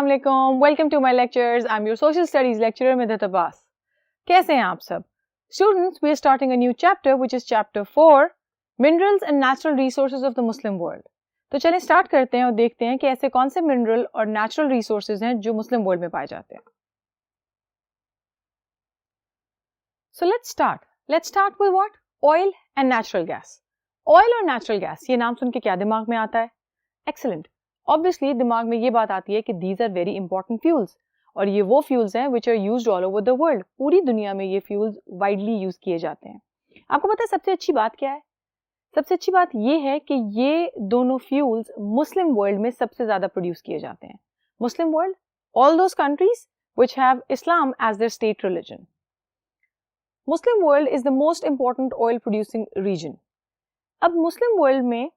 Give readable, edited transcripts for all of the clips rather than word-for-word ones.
अस्सलाम वालेकुम, welcome to my lectures. I am your social studies lecturer Midhat Abbas. कैसे हैं आप सब students? We are starting a new chapter which is chapter 4, minerals and natural resources of the Muslim world. तो चलिए start करते हैं और देखते हैं कि ऐसे कौन से मिनरल और नेचुरल रिसोर्सेज हैं जो मुस्लिम वर्ल्ड में पाए जाते हैं। So let's start with what? Oil and natural gas. Oil और नेचुरल गैस, ये नाम सुन के क्या दिमाग में आता है? एक्सीलेंट। ऑब्वियसली दिमाग में ये बात आती है कि these are very important fuels, और ये वो फ्यूल्स हैं which are used all over the world. पूरी दुनिया में ये फ्यूल्स वाइडली यूज किए जाते हैं। आपको पता है सबसे अच्छी बात क्या है? सबसे अच्छी बात ये है कि ये दोनों फ्यूल्स मुस्लिम वर्ल्ड में सबसे ज्यादा प्रोड्यूस किए जाते हैं। Muslim world, all those countries which have Islam as their state religion. Muslim world is the most important oil producing region. अब मुस्लिम वर्ल्ड में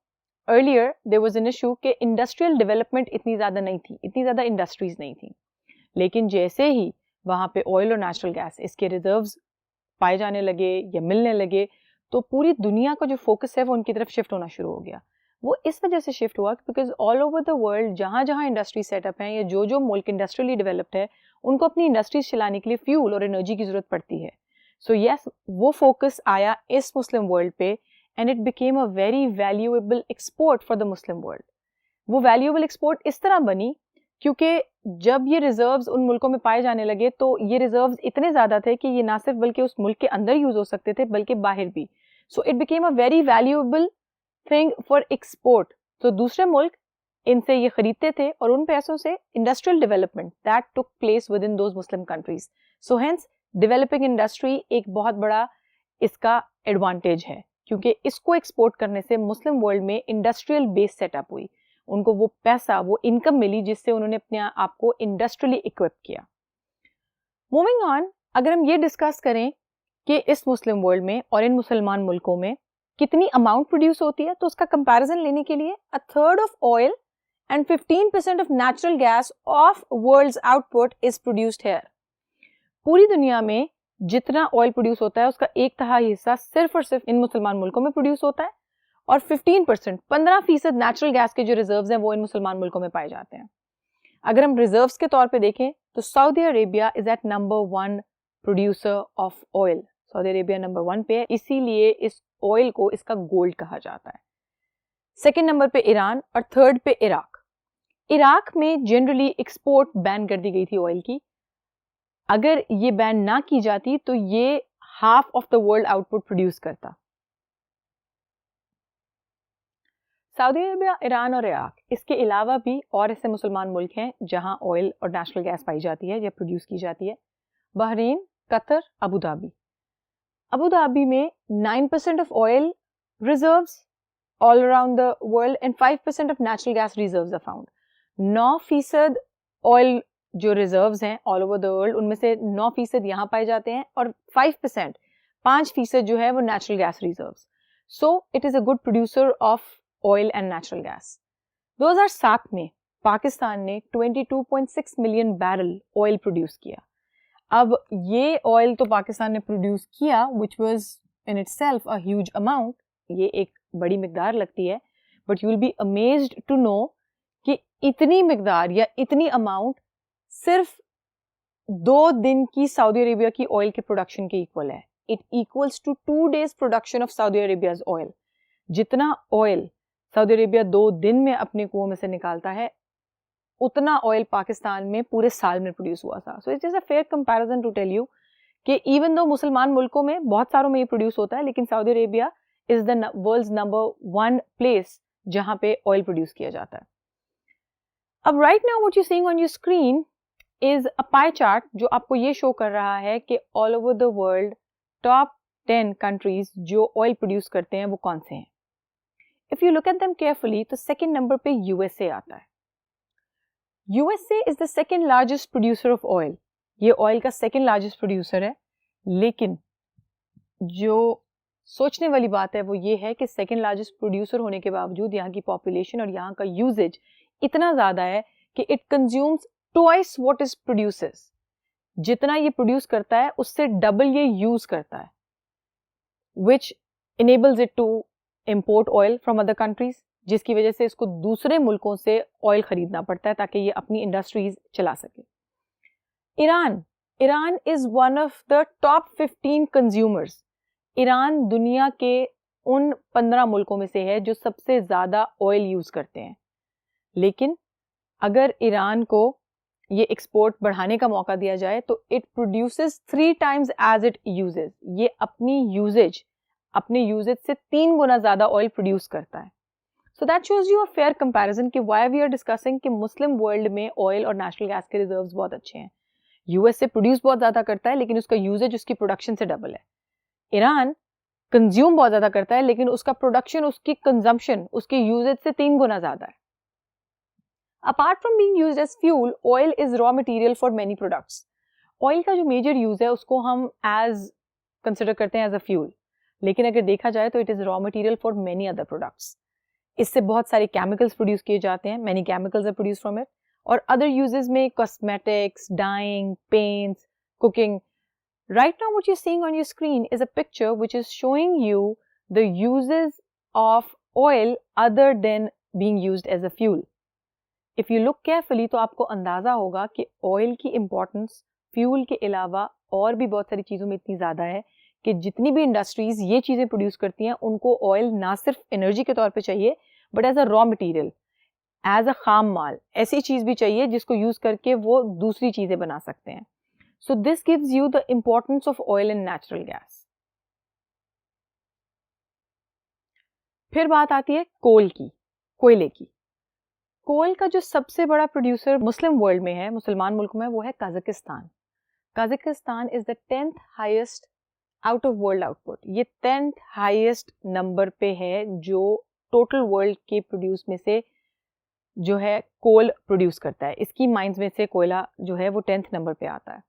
earlier there was an issue कि industrial development इतनी ज़्यादा नहीं थी, इतनी ज़्यादा इंडस्ट्रीज नहीं थी। लेकिन जैसे ही वहाँ पे ऑयल और नेचुरल गैस इसके रिजर्व्स पाए जाने लगे या मिलने लगे, तो पूरी दुनिया का जो फोकस है वो उनकी तरफ शिफ्ट होना शुरू हो गया। वो इस वजह से शिफ्ट हुआ because all over the world जहाँ जहाँ इंडस्ट्री सेटअप हैं या जो जो मुल्क इंडस्ट्रियली डेवलप्ड है, उनको अपनी इंडस्ट्रीज चलाने के लिए फ्यूल और एनर्जी की जरूरत पड़ती है। सो यस, वो फोकस आया इस मुस्लिम वर्ल्ड पे and it became a very valuable export for the Muslim world. वो valuable export इस तरह बनी क्योंकि जब ये रिजर्व्स उन मुल्कों में पाए जाने लगे तो ये रिजर्व्स इतने ज़्यादा थे कि ये ना सिर्फ बल्कि उस मुल्क के अंदर यूज़ हो सकते थे बल्कि बाहर भी। So it became a very valuable thing for export. तो दूसरे मुल्क इनसे ये खरीदते थे और उन पैसों से industrial development that took place with in those Muslim countries. So hence developing industry एक बहुत बड़ा इसका एडवांटेज है, क्योंकि इसको एक्सपोर्ट करने से मुस्लिम वर्ल्ड में इंडस्ट्रियल बेस सेटअप हुई। उनको वो पैसा, वो इनकम मिली जिससे उन्होंने अपने आप को इंडस्ट्रियली इक्विप किया। मूविंग ऑन, अगर हम ये डिस्कस करें कि इस मुस्लिम वर्ल्ड में और इन मुसलमान मुल्कों में कितनी अमाउंट प्रोड्यूस होती है, तो उसका कंपैरिजन लेने के लिए 1/3 of oil and 15% of natural gas of world's output is produced here. पूरी दुनिया में जितना ऑयल प्रोड्यूस होता है उसका 1/3 हिस्सा सिर्फ और सिर्फ इन मुसलमान मुल्कों में प्रोड्यूस होता है, और 15% नेचुरल गैस के जो रिजर्व्स हैं वो इन मुसलमान मुल्कों में पाए जाते हैं। अगर हम रिजर्व्स के तौर पे देखें तो Saudi Arabia is at number 1 producer of oil. Saudi Arabia number 1 पे है, इसीलिए इस ऑयल को इसका गोल्ड कहा जाता है। सेकेंड नंबर पे ईरान और थर्ड पे इराक। इराक में जनरली एक्सपोर्ट बैन कर दी गई थी ऑयल की। अगर ये बैन ना की जाती तो ये half of the world output produce करता। सऊदी अरेबिया, ईरान और इराक, इसके अलावा भी और ऐसे मुसलमान मुल्क हैं जहां ऑयल और नेचुरल गैस पाई जाती है या प्रोड्यूस की जाती है। Bahrain, Qatar, Abu Dhabi. Abu Dhabi में 9% of oil reserves all around the world and 5% of natural gas reserves are found. 9% oil जो रिजर्व्स हैं ऑल ओवर द वर्ल्ड, उनमें से 9% यहाँ पाए जाते हैं और 5% जो है वो natural gas reserves. So it is a good producer of oil and natural gas. 2007 में पाकिस्तान ने 22.6 मिलियन बैरल ऑयल प्रोड्यूस किया। अब ये ऑयल तो पाकिस्तान ने प्रोड्यूस किया which was in itself a huge amount, ये एक बड़ी मिकदार लगती है, but you will be amazed to know कि इतनी मिकदार या इतनी अमाउंट सिर्फ 2 दिन की सऊदी अरेबिया की ऑयल के प्रोडक्शन के इक्वल है। It equals to 2 days production of Saudi Arabia's oil. जितना ऑयल सऊदी अरेबिया 2 दिन में अपने कुओं में से निकालता है, उतना ऑयल पाकिस्तान में पूरे साल में प्रोड्यूस हुआ था। So it is a fair comparison to tell you कि इवन दो मुसलमान मुल्कों में बहुत सारों में ये प्रोड्यूस होता है, लेकिन Saudi Arabia is the world's number 1 place जहां पे ऑयल प्रोड्यूस किया जाता है। अब right now what you seeing on your screen is a pie chart जो आपको ये शो कर रहा है कि all over the world top 10 countries जो ऑयल प्रोड्यूस करते हैं वो कौन से हैं। If you look at them carefully तो सेकंड नंबर पे यूएसए आता है। USA is the second largest producer of oil. ये ऑयल का सेकंड लार्जेस्ट प्रोड्यूसर है, लेकिन जो सोचने वाली बात है वो ये है कि सेकंड लार्जेस्ट प्रोड्यूसर होने के बावजूद यहाँ की पॉपुलेशन और यहाँ का यूजेज इतना ज्यादा है कि it consumes twice what is produces. जितना ये प्रोड्यूस करता है उससे डबल ये यूज करता है, which enables it to import oil from other countries, जिसकी वजह से इसको दूसरे मुल्कों से ऑयल खरीदना पड़ता है ताकि ये अपनी इंडस्ट्रीज चला सके। Iran is one of the top 15 consumers. Iran दुनिया के उन 15 मुल्कों में से है जो सबसे ज्यादा ऑयल यूज करते हैं। लेकिन अगर ईरान को ये एक्सपोर्ट बढ़ाने का मौका दिया जाए तो it produces 3 times as it uses. ये अपने यूजेज से 3 गुना ज्यादा ऑयल प्रोड्यूस करता है। So that shows you a fair comparison कि व्हाई वी आर डिस्कसिंग कि मुस्लिम वर्ल्ड में ऑयल और नेचुरल गैस के रिजर्व्स बहुत अच्छे हैं। यूएस से प्रोड्यूस बहुत ज्यादा करता है लेकिन उसका यूजेज उसकी प्रोडक्शन से डबल है। ईरान कंज्यूम बहुत ज्यादा करता है लेकिन उसका प्रोडक्शन, उसकी कंजम्पशन उसके यूजेज से 3 गुना ज्यादा है। Apart from being used as fuel, oil is raw material for many products. Oil का जो मेजर यूज है उसको हम एज कंसिडर करते हैं एज अ फ्यूल, लेकिन अगर देखा जाए तो it is raw material for many other products. इससे बहुत सारे केमिकल्स प्रोड्यूस किए जाते हैं, many chemicals are produce from it, और अदर यूजेस में cosmetics, dyeing, paints, cooking. Right now what you're seeing on your screen is a picture which is showing you the uses of oil other than being used as a fuel. If you look carefully तो आपको अंदाजा होगा कि oil की importance fuel के अलावा और भी बहुत सारी चीज़ों में इतनी ज़्यादा है कि जितनी भी इंडस्ट्रीज ये चीज़ें प्रोड्यूस करती हैं उनको ऑयल ना सिर्फ एनर्जी के तौर पे चाहिए but as a raw material, as a खाम माल, ऐसी चीज़ भी चाहिए जिसको यूज़ करके वो दूसरी चीज़ें बना सकते हैं। So this gives you the importance of oil and natural gas. फिर बात आती है कोयले की। कोयल का जो सबसे बड़ा प्रोड्यूसर मुस्लिम वर्ल्ड में है, मुसलमान मुल्क में, वो है Kazakhstan. Kazakhstan is the 10th highest out of world output. ये 10th हाईएस्ट नंबर पे है जो टोटल वर्ल्ड के प्रोड्यूस में से जो है कोल प्रोड्यूस करता है। इसकी माइंस में से कोयला जो है वो 10th नंबर पे आता है।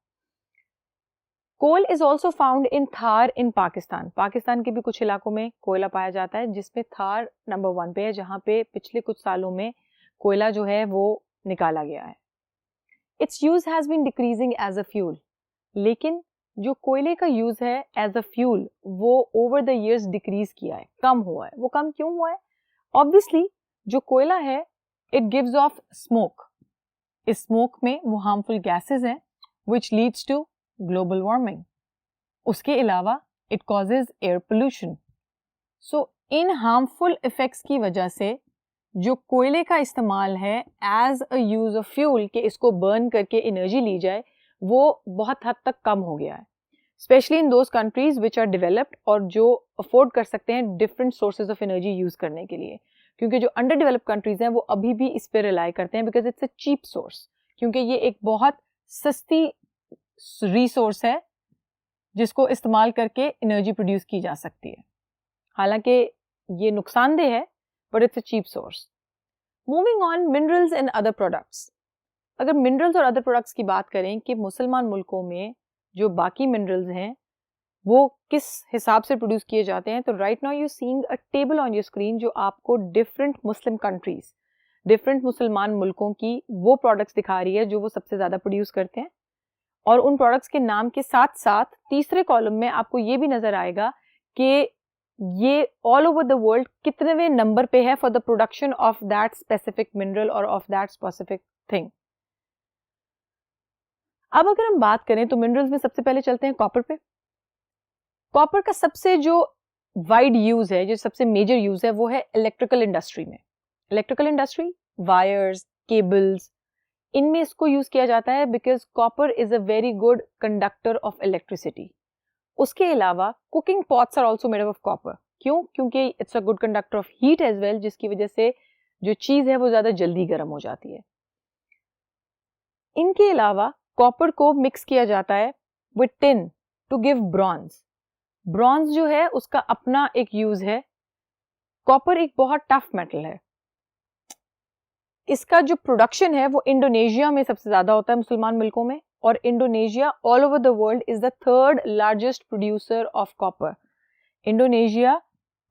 Coal is also found in Thar in Pakistan. Pakistan के भी कुछ इलाकों में कोयला पाया जाता है जिसमें थार नंबर 1 पे है, जहाँ पे पिछले कुछ सालों में कोयला जो है वो निकाला गया है। Its use has been decreasing as a fuel, लेकिन जो कोयले का यूज है as a fuel over the द इयर्स डिक्रीज किया है, कम हुआ है। वो कम क्यों हुआ है? ऑब्वियसली जो कोयला है इट गिव्स ऑफ स्मोक। इस स्मोक में वो हार्मफुल गैसेस हैं which leads to global warming. उसके अलावा it causes air pollution. So इन हार्मफुल इफेक्ट्स की वजह से जो कोयले का इस्तेमाल है as a use of fuel कि इसको बर्न करके एनर्जी ली जाए, वो बहुत हद तक कम हो गया है, specially in those countries which are developed और जो अफोर्ड कर सकते हैं different sources of energy use करने के लिए। क्योंकि जो अंडर डेवलप्ड कंट्रीज हैं वो अभी भी इस पर रिलाई करते हैं because it's a cheap source, क्योंकि ये एक बहुत सस्ती रिसोर्स है जिसको इस्तेमाल करके एनर्जी प्रोड्यूस की जा सकती है। हालांकि ये नुकसानदेह है but it's a cheap source. Moving on, minerals and other products. अगर मिनरल्स और अदर प्रोडक्ट्स की बात करें कि मुसलमान मुल्कों में जो बाकी मिनरल्स हैं वो किस हिसाब से प्रोड्यूस किए जाते हैं, तो right now you seeing a table on your screen जो आपको डिफरेंट मुस्लिम कंट्रीज, डिफरेंट मुसलमान मुल्कों की वो प्रोडक्ट्स दिखा रही है जो वो सबसे ज़्यादा प्रोड्यूस करते हैं। और उन प्रोडक्ट्स के नाम के साथ साथ तीसरे कॉलम में आपको ये भी नजर आएगा कि ये ऑल ओवर द वर्ल्ड कितनेवें नंबर पे है for the production of that specific mineral और ऑफ दैट स्पेसिफिक थिंग। अब अगर हम बात करें तो मिनरल्स में सबसे पहले चलते हैं कॉपर पे। कॉपर का सबसे जो वाइड यूज है, जो सबसे मेजर यूज है, वो है इलेक्ट्रिकल इंडस्ट्री में। इलेक्ट्रिकल इंडस्ट्री, वायर्स, केबल्स, इनमें इसको यूज किया जाता है because copper is a very good conductor of electricity. उसके अलावा cooking pots are also made of copper. क्यों? क्योंकि it's a good conductor of heat as well, जिसकी वजह से जो चीज है वो ज्यादा जल्दी गर्म हो जाती है। इनके अलावा कॉपर को मिक्स किया जाता है with tin to give bronze. Bronze जो है उसका अपना एक यूज है। कॉपर एक बहुत टफ मेटल है। इसका जो प्रोडक्शन है वो इंडोनेशिया में सबसे ज्यादा होता है, मुसलमान मुल्कों में, और Indonesia all over the world is the 3rd largest producer of copper. Indonesia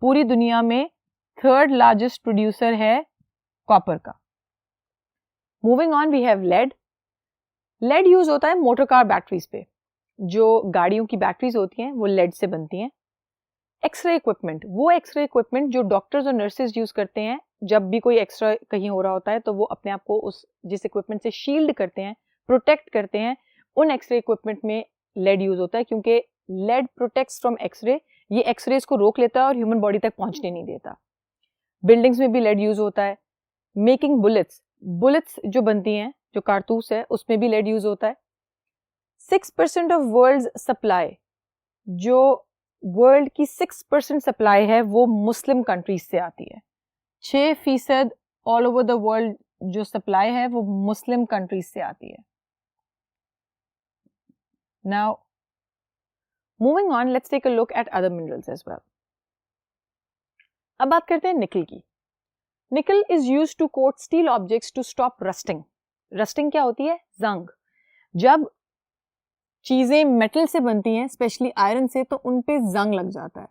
पूरी दुनिया में 3rd लार्जेस्ट प्रोड्यूसर है कॉपर का। Moving on, we have lead. Lead use होता है मोटर कार बैटरीज पे। जो गाड़ियों की बैटरीज होती हैं वो लेड से बनती हैं। एक्सरे इक्विपमेंट, वो एक्सरे इक्विपमेंट जो डॉक्टर्स और नर्सेज यूज करते हैं जब भी कोई एक्सरे कहीं हो रहा होता है, तो वो अपने आप को उस जिस इक्विपमेंट से शील्ड करते हैं, प्रोटेक्ट करते हैं, उन एक्सरे इक्विपमेंट में लेड यूज होता है, क्योंकि लेड प्रोटेक्ट्स फ्रॉम एक्सरे, ये एक्सरेज को रोक लेता है और ह्यूमन बॉडी तक पहुंचने नहीं देता। बिल्डिंग्स में भी लेड यूज होता है। मेकिंग बुलेट्स, बुलेट्स जो बनती हैं, जो कारतूस है, उसमें भी लेड यूज होता है। 6% ऑफ वर्ल्ड सप्लाई, जो वर्ल्ड की 6% सप्लाई है वो मुस्लिम कंट्रीज से आती है। 6% ऑल ओवर द वर्ल्ड जो सप्लाई है वो मुस्लिम कंट्रीज से आती है। Now moving on, let's take a look at other minerals as well. अब बात करते हैं निकल की। Nickel is used to coat steel objects to stop rusting. Rusting क्या होती है? जंग। जब चीजें मेटल से बनती हैं, स्पेशली आयरन से, तो उन पे जंग लग जाता है,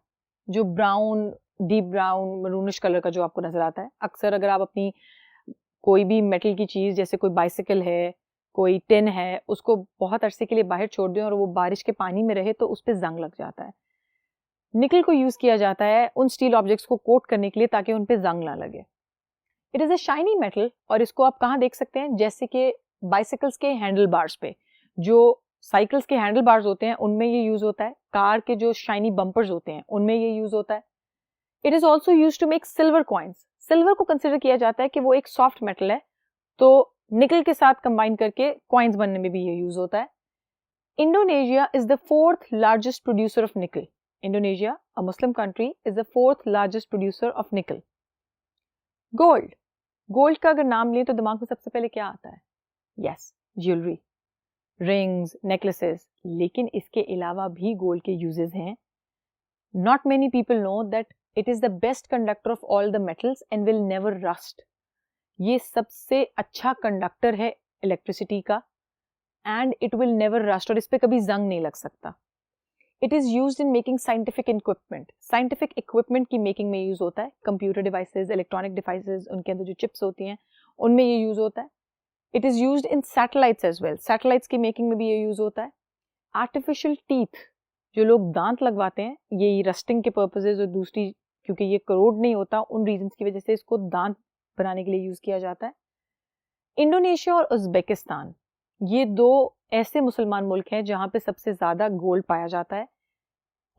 जो brown, deep brown, maroonish colour का जो आपको नजर आता है। अक्सर अगर आप अपनी कोई भी मेटल की चीज, जैसे कोई बाइसिकल है, कोई टिन है, उसको बहुत अरसे के लिए बाहर छोड़ दें और वो बारिश के पानी में रहे तो उस पर जंग लग जाता है। निकल को यूज किया जाता है उन स्टील ऑब्जेक्ट्स को कोट करने के लिए ताकि उन पे जंग ना लगे। It is a shiny metal, और इसको आप कहाँ देख सकते हैं? जैसे कि बाइसिकल्स के हैंडल बार्स पे, जो साइकिल्स के हैंडल बार्स होते हैं उनमें ये यूज होता है। कार के जो शाइनी बम्पर्स होते हैं उनमें ये यूज होता है। It is also use to make silver coins. Silver को कंसिडर किया जाता है कि वो एक सॉफ्ट मेटल है, तो निकल के साथ कंबाइन करके कॉइन्स बनने में भी ये यूज होता है। Indonesia is the 4th largest producer of निकल। Indonesia, a Muslim country, is the 4th largest producer of निकल। गोल्ड, गोल्ड का अगर नाम लें तो दिमाग में सबसे पहले क्या आता है? Yes, jewellery, rings, necklaces. लेकिन इसके अलावा भी गोल्ड के यूजेस हैं। Not many people know that it is the best conductor of all the metals and will never rust. ये सबसे अच्छा कंडक्टर है इलेक्ट्रिसिटी का, and it will never rust, और इस पे कभी जंग नहीं लग सकता। It is used in making scientific equipment. Scientific equipment की मेकिंग में यूज होता है। कंप्यूटर डिवाइसेस, इलेक्ट्रॉनिक डिवाइसेस, उनके अंदर जो चिप्स होती हैं उनमें ये यूज होता है। It is used in satellites as well. Satellites की मेकिंग में भी ये यूज होता है। आर्टिफिशियल टीथ, जो लोग दांत लगवाते हैं, ये रस्टिंग के पर्पसेज, और दूसरी क्योंकि ये करोड़ नहीं होता, उन रीजंस की वजह से इसको दांत बनाने के लिए यूज किया जाता है। इंडोनेशिया और उज्बेकिस्तान, ये दो ऐसे मुसलमान मुल्क हैं जहां पे सबसे ज्यादा गोल्ड पाया जाता है।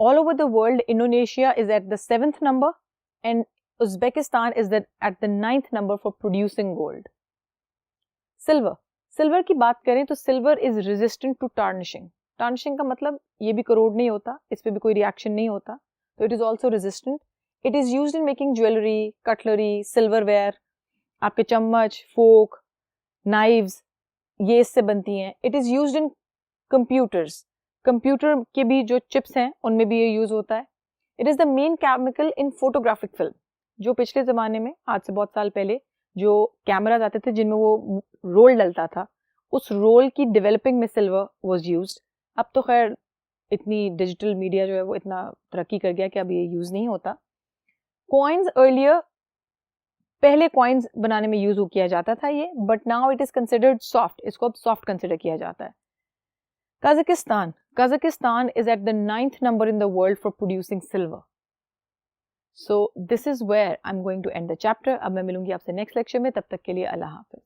All over the world, Indonesia is at the 7th number and Uzbekistan is at the 9th number for producing gold. Silver, silver की बात करें तो silver is resistant to tarnishing. Tarnishing का मतलब ये भी करोड़ नहीं होता, इस पे भी कोई रिएक्शन नहीं होता, तो it is also resistant. It is used in making jewellery, cutlery, silverware, आपके चम्मच, फोक, नाइव्स, ये इससे बनती हैं। It is used in computers, computer के भी जो चिप्स हैं उनमें भी ये यूज होता है। It is the main chemical in photographic film. जो पिछले जमाने में, आज से बहुत साल पहले, जो कैमराज आते थे जिनमें वो रोल डलता था, उस रोल की डेवलपिंग में सिल्वर वाज यूज्ड। अब तो खैर इतनी डिजिटल मीडिया जो है वो इतना तरक्की कर गया कि अब ये यूज नहीं होता। कॉइन्स अर्लियर, पहले कॉइन्स बनाने में यूज किया जाता था ये, but now it is considered soft, इसको अब सॉफ्ट कंसिडर किया जाता है। Kazakhstan, Kazakhstan is at the 9th number in the world for producing silver. So this is where I'm going to end the chapter. अब मैं मिलूंगी आपसे next lecture में, तब तक के लिए अल्लाह हाफिज।